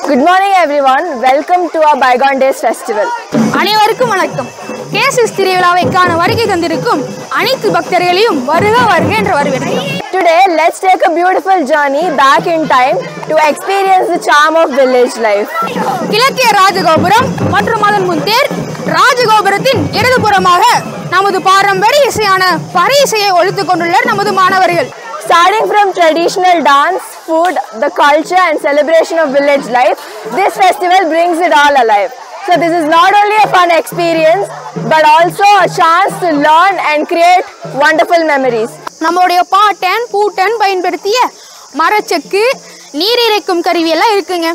Good morning everyone. Welcome to our Bygone Days festival. அனைவருக்கும் வணக்கம். K6 திருவிழாவை காண வருகை தந்திருக்கும் அனைத்து பக்தர்களையும் வருக வருக என்று வரவேற்கிறோம். Today let's take a beautiful journey back in time to experience the charm of village life. கிழக்கே ராஜகோபுரம் மற்றும் அதன் முன் தேர். ராஜகோபுரத்தின் இடதுபுறமாக நமது பாரம்பரிய இசையான பறை இசையை ஒலித்துக் கொண்டுள்ளனர் நமது மாணவர்கள். Starting from traditional dance, food, the culture and celebration of village life, this festival brings it all alive. So this is not only a fun experience but also a chance to learn and create wonderful memories. நம்மளுடைய பாட்டன் பூட்டன் பயன்படுத்திய மரச்செக்கு நீர் இறைக்கும் கருவி எல்லாம் இருக்குங்க.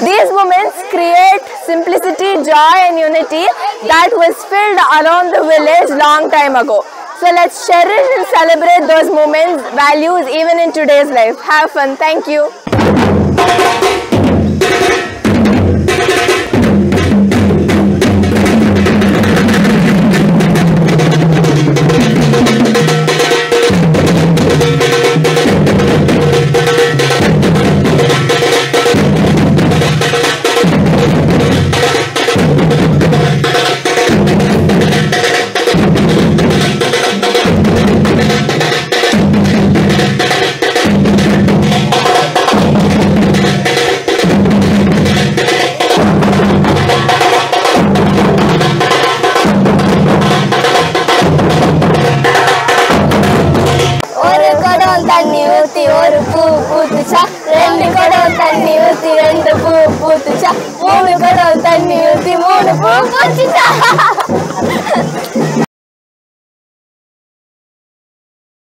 These moments create simplicity, joy and unity that was filled around the village long time ago. So let's cherish and celebrate those moments, values even in today's life. Have fun. Thank you. ஒரு பூ பூத்துச்சா, ரெண்டு குடம் தண்ணி ஊத்தி ரெண்டு பூ பூத்துச்சா, மூணு குடம் தண்ணி ஊத்தி மூணு பூ பூத்துச்சா.